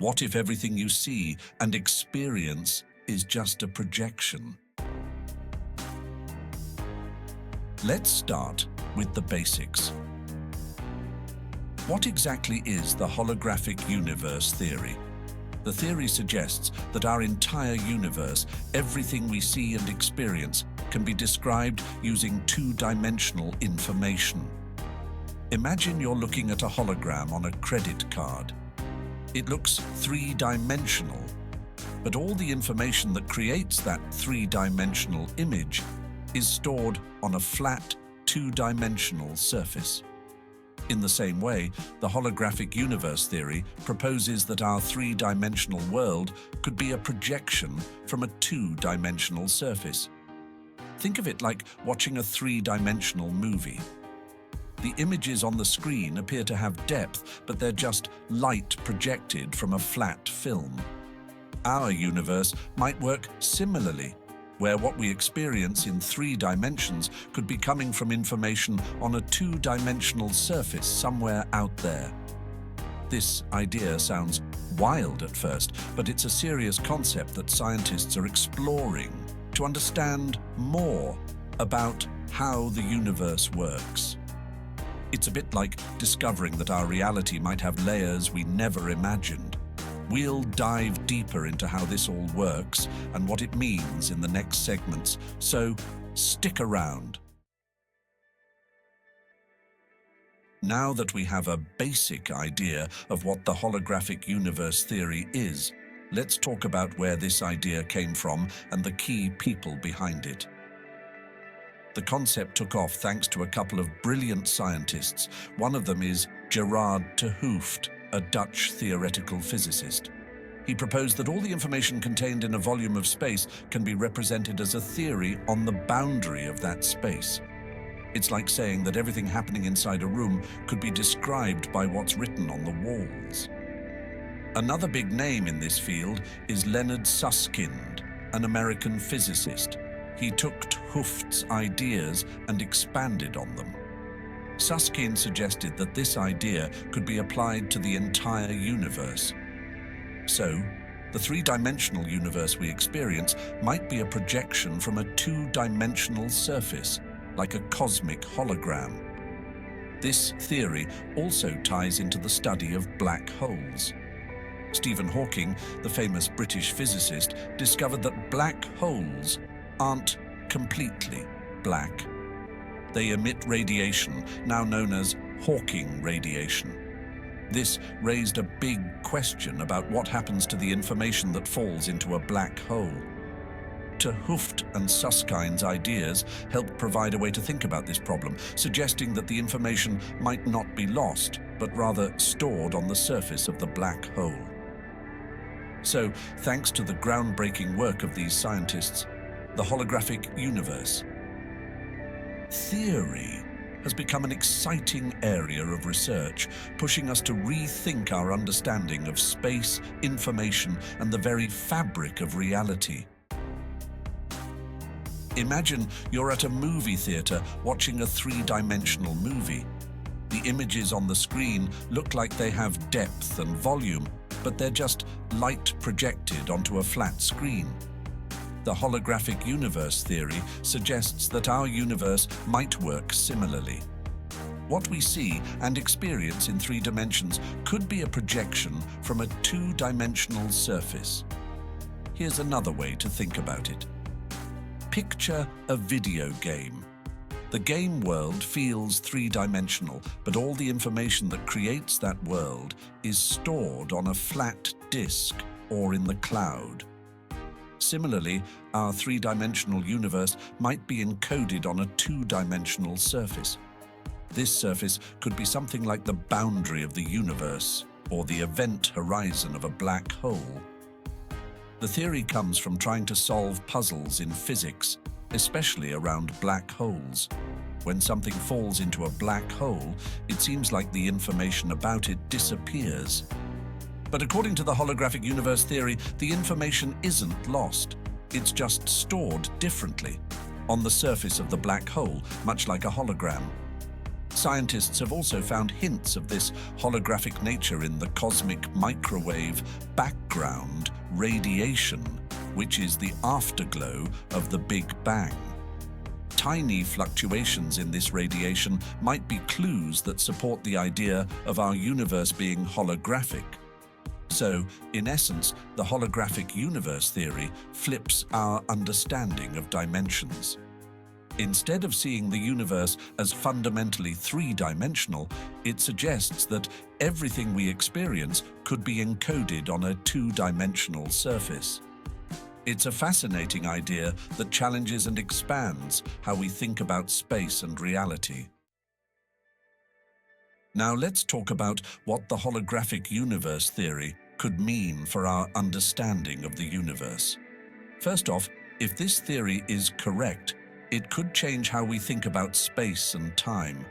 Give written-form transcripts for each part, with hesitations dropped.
What if everything you see and experience is just a projection? Let's start with the basics. What exactly is the Holographic Universe Theory? The theory suggests that our entire universe, everything we see and experience, can be described using two-dimensional information. Imagine you're looking at a hologram on a credit card. It looks three-dimensional, but all the information that creates that three-dimensional image is stored on a flat, two-dimensional surface. In the same way, the Holographic Universe Theory proposes that our three-dimensional world could be a projection from a two-dimensional surface. Think of it like watching a three-dimensional movie. The images on the screen appear to have depth, but they're just light projected from a flat film. Our universe might work similarly, where what we experience in three dimensions could be coming from information on a two-dimensional surface somewhere out there. This idea sounds wild at first, but it's a serious concept that scientists are exploring to understand more about how the universe works. It's a bit like discovering that our reality might have layers we never imagined. We'll dive deeper into how this all works and what it means in the next segments, so stick around. Now that we have a basic idea of what the Holographic Universe Theory is, let's talk about where this idea came from and the key people behind it. The concept took off thanks to a couple of brilliant scientists. One of them is Gerard 't Hooft, a Dutch theoretical physicist. He proposed that all the information contained in a volume of space can be represented as a theory on the boundary of that space. It's like saying that everything happening inside a room could be described by what's written on the walls. Another big name in this field is Leonard Susskind, an American physicist. He took 't Hooft's ideas and expanded on them. Susskind suggested that this idea could be applied to the entire universe. So, the three-dimensional universe we experience might be a projection from a two-dimensional surface, like a cosmic hologram. This theory also ties into the study of black holes. Stephen Hawking, the famous British physicist, discovered that black holes aren't completely black. They emit radiation, now known as Hawking radiation. This raised a big question about what happens to the information that falls into a black hole. 't Hooft and Susskind's ideas helped provide a way to think about this problem, suggesting that the information might not be lost, but rather stored on the surface of the black hole. So, thanks to the groundbreaking work of these scientists, the holographic universe theory has become an exciting area of research, pushing us to rethink our understanding of space, information, and the very fabric of reality. Imagine you're at a movie theater watching a three-dimensional movie. The images on the screen look like they have depth and volume, but they're just light projected onto a flat screen. The Holographic Universe Theory suggests that our universe might work similarly. What we see and experience in three dimensions could be a projection from a two-dimensional surface. Here's another way to think about it. Picture a video game. The game world feels three-dimensional, but all the information that creates that world is stored on a flat disk or in the cloud. Similarly, our three-dimensional universe might be encoded on a two-dimensional surface. This surface could be something like the boundary of the universe or the event horizon of a black hole. The theory comes from trying to solve puzzles in physics, especially around black holes. When something falls into a black hole, it seems like the information about it disappears. But according to the Holographic Universe Theory, the information isn't lost. It's just stored differently, on the surface of the black hole, much like a hologram. Scientists have also found hints of this holographic nature in the cosmic microwave background radiation, which is the afterglow of the Big Bang. Tiny fluctuations in this radiation might be clues that support the idea of our universe being holographic. So, in essence, the holographic universe theory flips our understanding of dimensions. Instead of seeing the universe as fundamentally three-dimensional, it suggests that everything we experience could be encoded on a two-dimensional surface. It's a fascinating idea that challenges and expands how we think about space and reality. Now let's talk about what the holographic universe theory could mean for our understanding of the universe. First off, if this theory is correct, it could change how we think about space and time.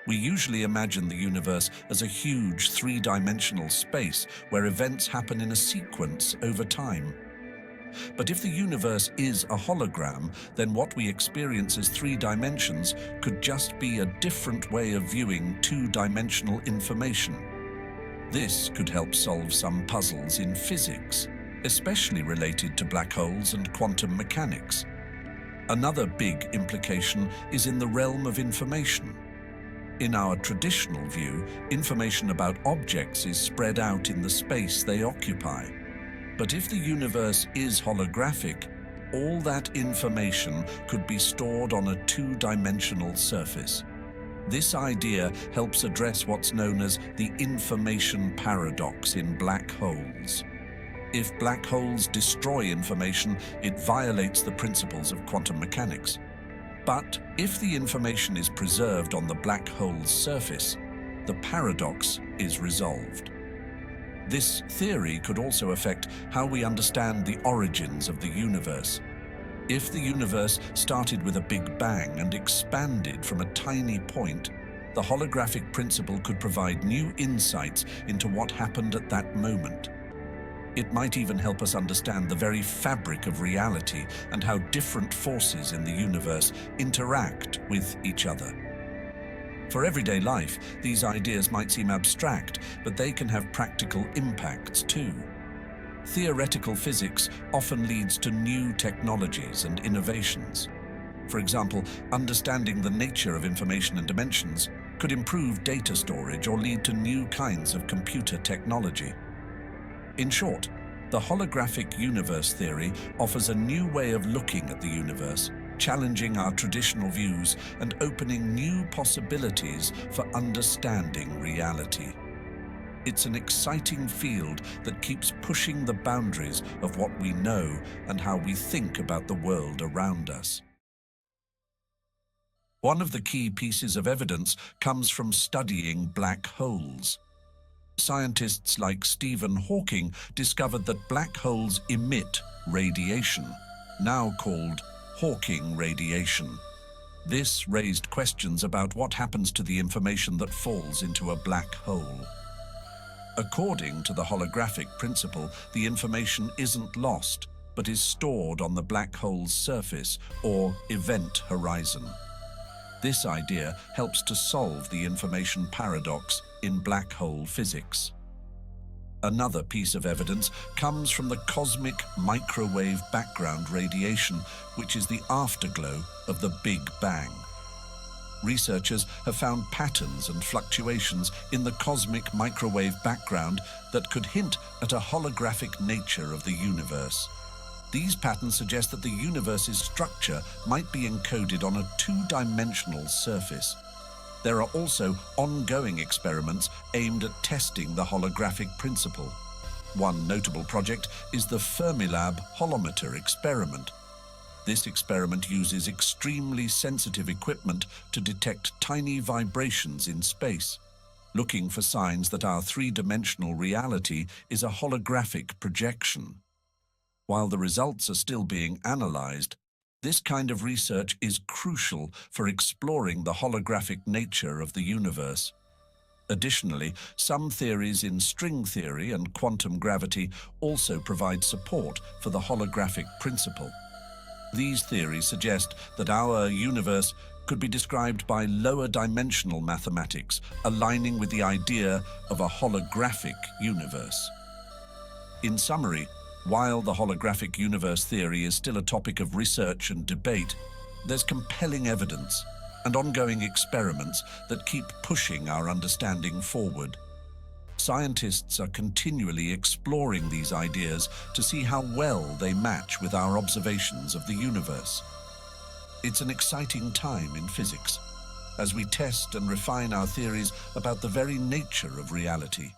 We usually imagine the universe as a huge three-dimensional space where events happen in a sequence over time. But if the universe is a hologram, then what we experience as three dimensions could just be a different way of viewing two-dimensional information. This could help solve some puzzles in physics, especially related to black holes and quantum mechanics. Another big implication is in the realm of information. In our traditional view, information about objects is spread out in the space they occupy. But if the universe is holographic, all that information could be stored on a two-dimensional surface. This idea helps address what's known as the information paradox in black holes. If black holes destroy information, it violates the principles of quantum mechanics. But if the information is preserved on the black hole's surface, the paradox is resolved. This theory could also affect how we understand the origins of the universe. If the universe started with a Big Bang and expanded from a tiny point, the holographic principle could provide new insights into what happened at that moment. It might even help us understand the very fabric of reality and how different forces in the universe interact with each other. For everyday life, these ideas might seem abstract, but they can have practical impacts too. Theoretical physics often leads to new technologies and innovations. For example, understanding the nature of information and dimensions could improve data storage or lead to new kinds of computer technology. In short, the holographic universe theory offers a new way of looking at the universe, challenging our traditional views and opening new possibilities for understanding reality. It's an exciting field that keeps pushing the boundaries of what we know and how we think about the world around us. One of the key pieces of evidence comes from studying black holes. Scientists like Stephen Hawking discovered that black holes emit radiation, now called Hawking radiation. This raised questions about what happens to the information that falls into a black hole. According to the holographic principle, the information isn't lost, but is stored on the black hole's surface or event horizon. This idea helps to solve the information paradox in black hole physics. Another piece of evidence comes from the cosmic microwave background radiation, which is the afterglow of the Big Bang. Researchers have found patterns and fluctuations in the cosmic microwave background that could hint at a holographic nature of the universe. These patterns suggest that the universe's structure might be encoded on a two-dimensional surface. There are also ongoing experiments aimed at testing the holographic principle. One notable project is the Fermilab holometer experiment. This experiment uses extremely sensitive equipment to detect tiny vibrations in space, looking for signs that our three-dimensional reality is a holographic projection. While the results are still being analyzed, this kind of research is crucial for exploring the holographic nature of the universe. Additionally, some theories in string theory and quantum gravity also provide support for the holographic principle. These theories suggest that our universe could be described by lower dimensional mathematics, aligning with the idea of a holographic universe. In summary, while the holographic universe theory is still a topic of research and debate, there's compelling evidence and ongoing experiments that keep pushing our understanding forward. Scientists are continually exploring these ideas to see how well they match with our observations of the universe. It's an exciting time in physics, as we test and refine our theories about the very nature of reality.